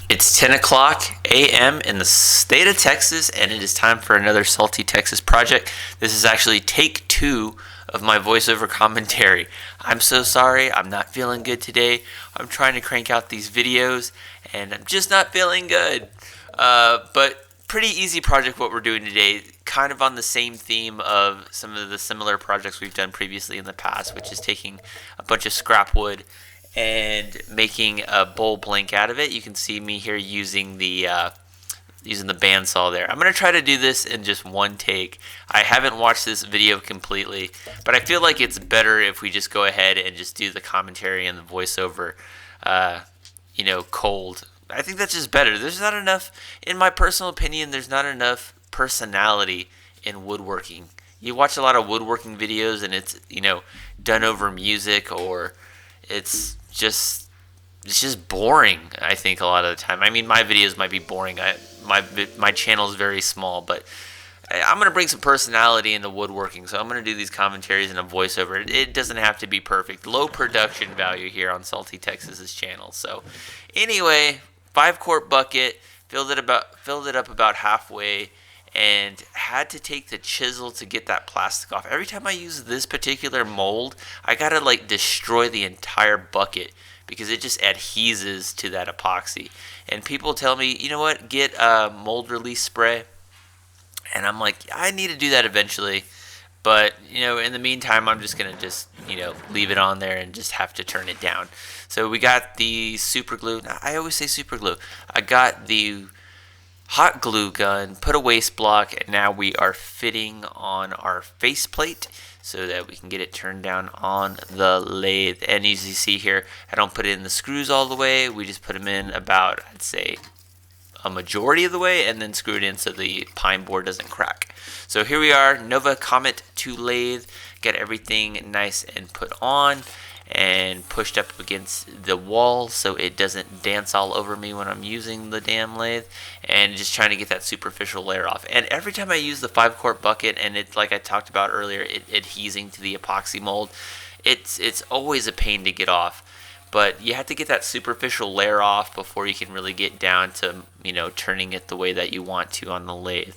It's 10 o'clock a.m. in the state of Texas, and it is time for another Salty Texas project. This is actually take 2 of my voiceover commentary. I'm so sorry, I'm not feeling good today. I'm trying to crank out these videos, and I'm just not feeling good. But pretty easy project what we're doing today, kind of on the same theme of some of the similar projects we've done previously in the past, which is taking a bunch of scrap wood and making a bowl blank out of it. You can see me here using the bandsaw there. I'm going to try to do this in just one take. I haven't watched this video completely, but I feel like it's better if we just go ahead and just do the commentary and the voiceover, cold. I think that's just better. There's not enough, in my personal opinion, there's not enough personality in woodworking. You watch a lot of woodworking videos and it's, done over music, or it's just boring, I think, a lot of the time. I mean, my videos might be boring. My channel is very small, but I'm going to bring some personality into woodworking, so I'm going to do these commentaries in a voiceover. It doesn't have to be perfect. Low production value here on Salty Texas's channel. So anyway, 5-quart bucket, filled it up about halfway, and had to take the chisel to get that plastic off. Every time I use this particular mold, I gotta destroy the entire bucket because it just adheses to that epoxy. And people tell me, you know what, get a mold release spray. And I'm like, I need to do that eventually. But, in the meantime, I'm just going to leave it on there and just have to turn it down. So we got the super glue. Now, I always say super glue. I got the hot glue gun, put a waste block, and now we are fitting on our faceplate so that we can get it turned down on the lathe. And as you see here, I don't put in the screws all the way. We just put them in about, I'd say, a majority of the way, and then screw it in so the pine board doesn't crack. So here we are, Nova Comet 2 lathe. Got everything nice and put on and pushed up against the wall so it doesn't dance all over me when I'm using the damn lathe, and just trying to get that superficial layer off. And every time I use the 5-quart bucket, and it's like I talked about earlier, it adhesing to the epoxy mold, it's always a pain to get off. But you have to get that superficial layer off before you can really get down to, turning it the way that you want to on the lathe.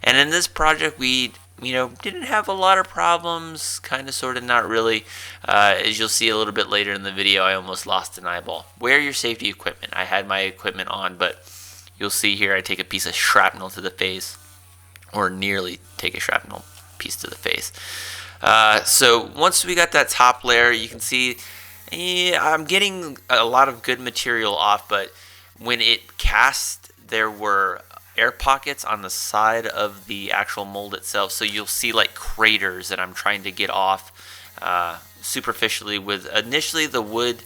And in this project, we, didn't have a lot of problems, kind of, sort of, not really. As you'll see a little bit later in the video, I almost lost an eyeball. Wear your safety equipment. I had my equipment on, but you'll see here I take a piece of shrapnel to the face, or nearly take a shrapnel piece to the face. So once we got that top layer, you can see, I'm getting a lot of good material off, but when it cast, there were air pockets on the side of the actual mold itself, so you'll see craters that I'm trying to get off superficially with initially the wood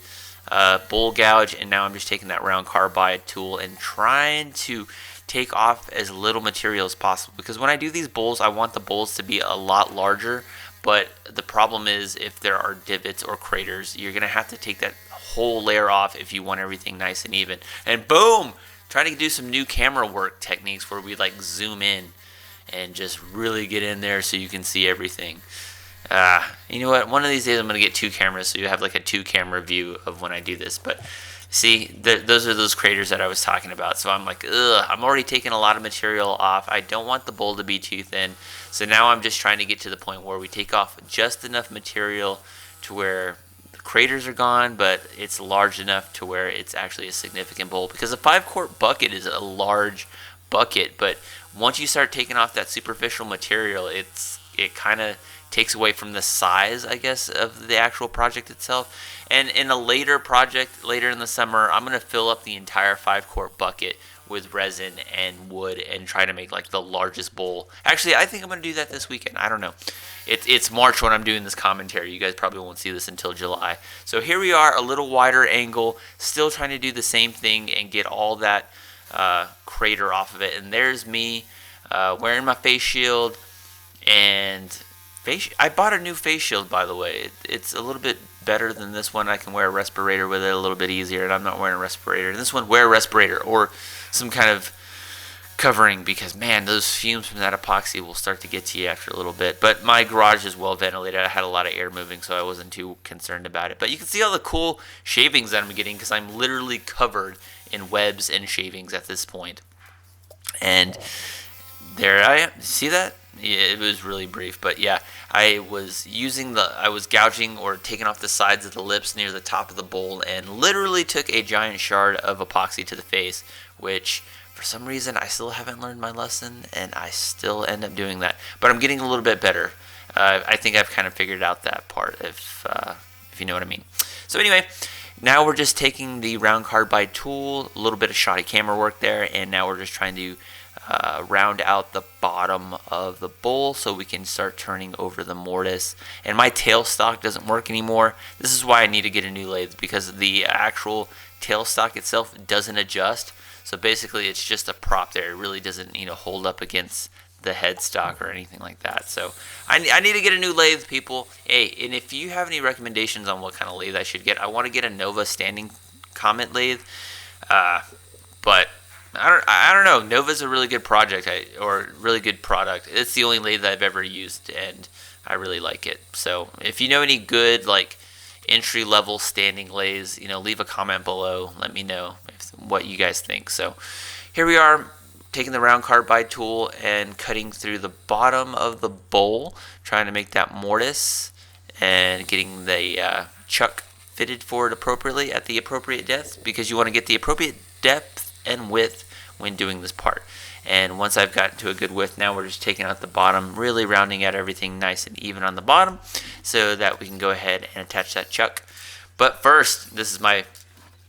bowl gouge, and now I'm just taking that round carbide tool and trying to take off as little material as possible, because when I do these bowls, I want the bowls to be a lot larger. But the problem is, if there are divots or craters, you're going to have to take that whole layer off if you want everything nice and even. And boom! Trying to do some new camera work techniques where we zoom in and just really get in there so you can see everything. You know what? One of these days I'm going to get 2 cameras so you have a 2-camera view of when I do this. But see, those are those craters that I was talking about. So I'm I'm already taking a lot of material off. I don't want the bowl to be too thin. So now I'm just trying to get to the point where we take off just enough material to where the craters are gone, but it's large enough to where it's actually a significant bowl. Because a 5-quart bucket is a large bucket, but once you start taking off that superficial material, it kind of takes away from the size, I guess, of the actual project itself. And in a later project, later in the summer, I'm going to fill up the entire 5-quart bucket with resin and wood and try to make the largest bowl. Actually, I think I'm going to do that this weekend. I don't know. It's March when I'm doing this commentary. You guys probably won't see this until July. So here we are, a little wider angle, still trying to do the same thing and get all that crater off of it. And there's me wearing my face shield. And I bought a new face shield, by the way. It's a little bit better than this one. I can wear a respirator with it a little bit easier, and I'm not wearing a respirator. And this one, wear a respirator or some kind of covering, because man, those fumes from that epoxy will start to get to you after a little bit. But my garage is well ventilated. I had a lot of air moving, so I wasn't too concerned about it. But you can see all the cool shavings that I'm getting, because I'm literally covered in webs and shavings at this point. And there I am. See that? Yeah, it was really brief, but yeah, I was gouging or taking off the sides of the lips near the top of the bowl, and literally took a giant shard of epoxy to the face, which for some reason I still haven't learned my lesson, and I still end up doing that. But I'm getting a little bit better. I think I've kind of figured out that part, if you know what I mean. So anyway, now we're just taking the round carbide tool, a little bit of shoddy camera work there, and now we're just trying to round out the bottom of the bowl so we can start turning over the mortise. And my tailstock doesn't work anymore. This is why I need to get a new lathe, because the actual tailstock itself doesn't adjust. So basically it's just a prop there. It really doesn't, hold up against the headstock or anything like that. So I need to get a new lathe, people. Hey, and if you have any recommendations on what kind of lathe I should get, I want to get a Nova standing comment lathe. But I don't know. Nova's a really good project, or really good product. It's the only lathe I've ever used, and I really like it. So if you know any good entry-level standing lathes, leave a comment below. Let me know what you guys think. So here we are, taking the round carbide tool and cutting through the bottom of the bowl, trying to make that mortise, and getting the chuck fitted for it appropriately at the appropriate depth, because you want to get the appropriate depth and width when doing this part. And once I've gotten to a good width, now we're just taking out the bottom, really rounding out everything nice and even on the bottom, so that we can go ahead and attach that chuck. But first, this is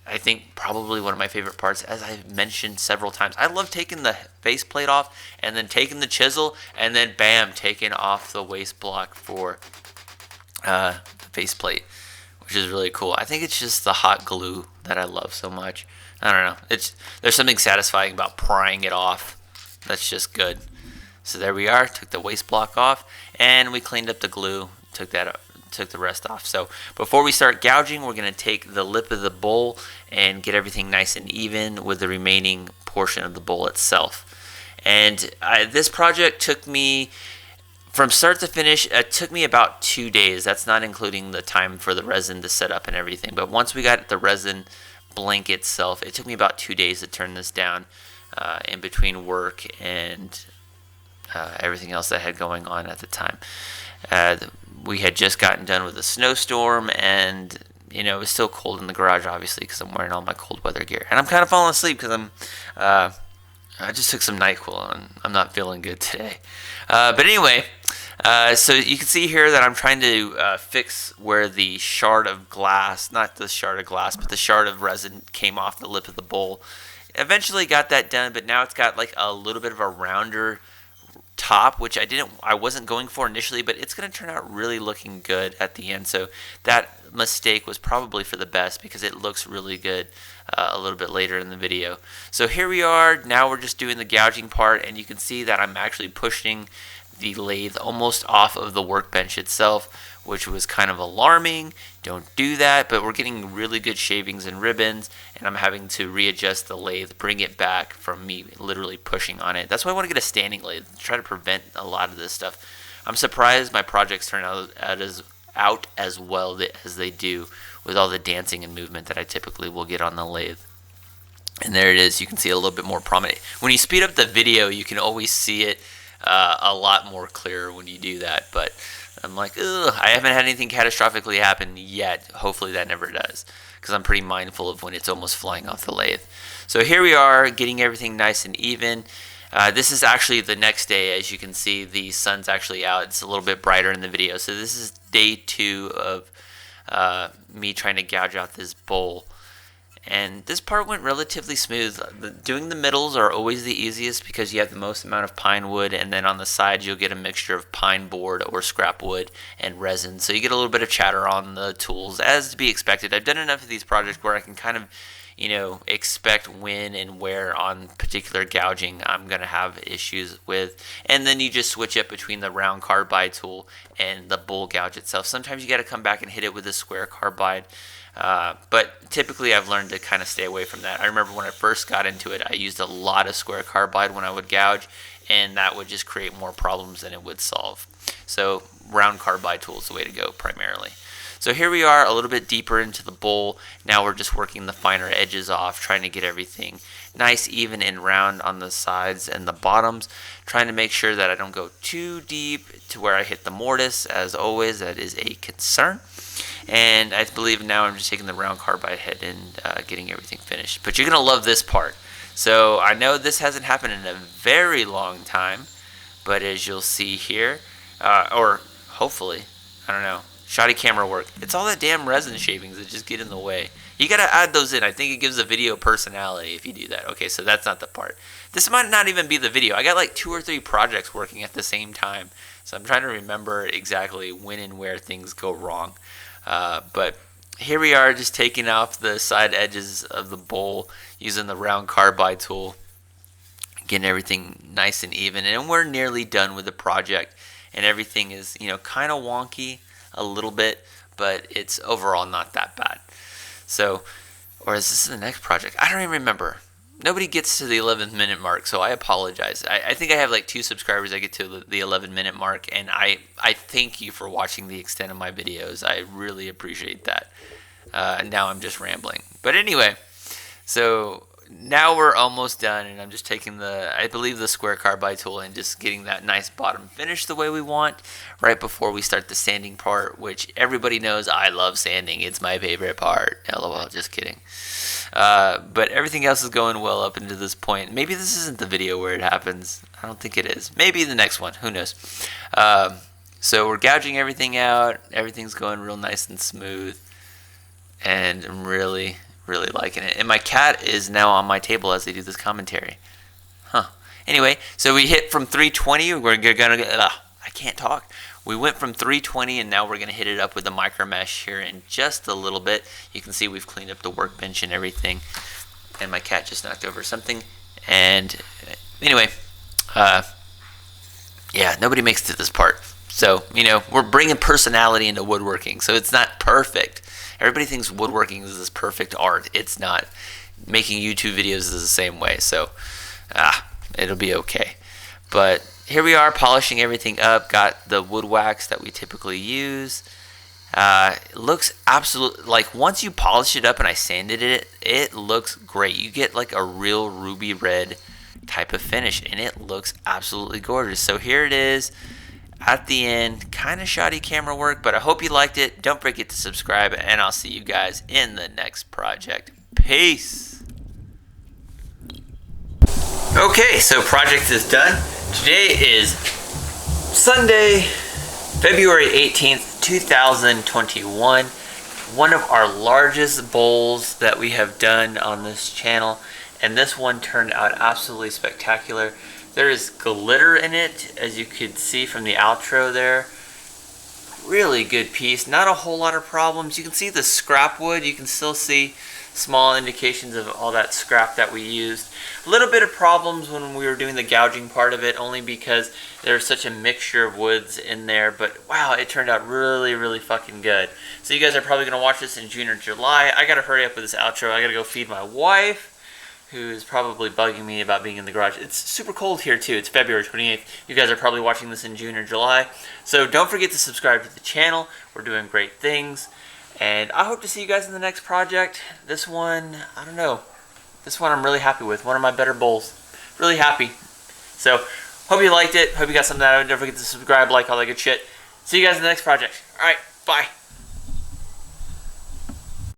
I think probably one of my favorite parts, as I've mentioned several times. I love taking the faceplate off, and then taking the chisel, and then bam, taking off the waste block for the faceplate, which is really cool. I think it's just the hot glue that I love so much. I don't know. There's something satisfying about prying it off. That's just good. So there we are. Took the waste block off, and we cleaned up the glue. Took the rest off. So before we start gouging, we're going to take the lip of the bowl and get everything nice and even with the remaining portion of the bowl itself. And this project took me, from start to finish, it took me about 2 days. That's not including the time for the resin to set up and everything. But once we got the resin blank itself, it took me about 2 days to turn this down, in between work and everything else that I had going on at the time. We had just gotten done with a snowstorm, and it was still cold in the garage, obviously, because I'm wearing all my cold weather gear, and I'm kind of falling asleep because I just took some NyQuil, and I'm not feeling good today. But anyway, so you can see here that I'm trying to fix where the shard of glass, not the shard of glass, but the shard of resin came off the lip of the bowl. Eventually got that done, but now it's got a little bit of a rounder top, which I wasn't going for initially, but it's going to turn out really looking good at the end. So that mistake was probably for the best, because it looks really good a little bit later in the video. So here we are. Now we're just doing the gouging part, and you can see that I'm actually pushing the lathe almost off of the workbench itself, which was kind of alarming. Don't do that, but we're getting really good shavings and ribbons, and I'm having to readjust the lathe, bring it back from me literally pushing on it. That's why I want to get a standing lathe, try to prevent a lot of this stuff. I'm surprised my projects turn out as well as they do, with all the dancing and movement that I typically will get on the lathe. And there it is. You can see a little bit more prominent. When you speed up the video, you can always see it a lot more clear when you do that. But I'm like, ugh, I haven't had anything catastrophically happen yet. Hopefully that never does, because I'm pretty mindful of when it's almost flying off the lathe. So here we are, getting everything nice and even. This is actually the next day. As you can see, the sun's actually out. It's a little bit brighter in the video. So this is day 2 of me trying to gouge out this bowl. And this part went relatively smooth. Doing the middles are always the easiest, because you have the most amount of pine wood, and then on the sides you'll get a mixture of pine board or scrap wood and resin. So you get a little bit of chatter on the tools, as to be expected. I've done enough of these projects where I can kind of expect when and where on particular gouging I'm going to have issues with. And then you just switch it between the round carbide tool and the bowl gouge itself. Sometimes you got to come back and hit it with a square carbide. But typically I've learned to kind of stay away from that. I remember when I first got into it, I used a lot of square carbide when I would gouge, and that would just create more problems than it would solve. So round carbide tool is the way to go primarily. So here we are a little bit deeper into the bowl. Now we're just working the finer edges off, trying to get everything nice, even, and round on the sides and the bottoms, trying to make sure that I don't go too deep to where I hit the mortise. As always, that is a concern. And I believe now I'm just taking the round carbide head and getting everything finished. But you're going to love this part. So I know this hasn't happened in a very long time, but as you'll see here, or hopefully, I don't know, shoddy camera work. It's all that damn resin shavings that just get in the way. You gotta add those in. I think it gives the video personality if you do that. Okay, so that's not the part. This might not even be the video. I got like 2 or 3 projects working at the same time, so I'm trying to remember exactly when and where things go wrong. But here we are, just taking off the side edges of the bowl using the round carbide tool, getting everything nice and even, and we're nearly done with the project. And everything is, kind of wonky a little bit, but it's overall not that bad. So, or is this the next project? I don't even remember. Nobody gets to the 11th minute mark, so I apologize. I think I have like 2 subscribers that get to the 11-minute mark, and I thank you for watching the extent of my videos. I really appreciate that. Now I'm just rambling. But anyway, so now we're almost done, and I'm just taking I believe the square carbide tool and just getting that nice bottom finish the way we want right before we start the sanding part, which everybody knows I love sanding. It's my favorite part. LOL, just kidding. But everything else is going well up into this point. Maybe this isn't the video where it happens. I don't think it is. Maybe the next one. Who knows? So we're gouging everything out. Everything's going real nice and smooth. And I'm really liking it. And my cat is now on my table as I do this commentary. Anyway, so we hit from 320. We're gonna I can't talk. We went from 320, and now we're gonna hit it up with the micro mesh here in just a little bit. You can see we've cleaned up the workbench and everything. And my cat just knocked over something. And anyway, yeah, nobody makes it to this part. So, we're bringing personality into woodworking. So it's not perfect. Everybody thinks woodworking is this perfect art. It's not. Making YouTube videos is the same way. So, it'll be okay. But here we are, polishing everything up. Got the wood wax that we typically use. It looks absolutely, like once you polish it up and I sanded it, it looks great. You get like a real ruby red type of finish, and it looks absolutely gorgeous. So here it is at the end. Kind of shoddy camera work, but I hope you liked it. Don't forget to subscribe, and I'll see you guys in the next project. Peace. Okay, so project is done. Today is Sunday, February 18th, 2021. One of our largest bowls that we have done on this channel, and this one turned out absolutely spectacular. There is glitter in it, as you could see from the outro there. Really good piece, not a whole lot of problems. You can see the scrap wood, you can still see small indications of all that scrap that we used. A little bit of problems when we were doing the gouging part of it, only because there's such a mixture of woods in there, but wow, it turned out really fucking good. So you guys are probably going to watch this in June or July. I gotta hurry up with this outro. I gotta go feed my wife, who is probably bugging me about being in the garage. It's super cold here too. It's February 28th. You guys are probably watching this in June or July. So don't forget to subscribe to the channel. We're doing great things. And I hope to see you guys in the next project. This one, I don't know. This one I'm really happy with. One of my better bowls. Really happy. So, hope you liked it. Hope you got something out of it. Don't forget to subscribe, like, all that good shit. See you guys in the next project. Alright, bye.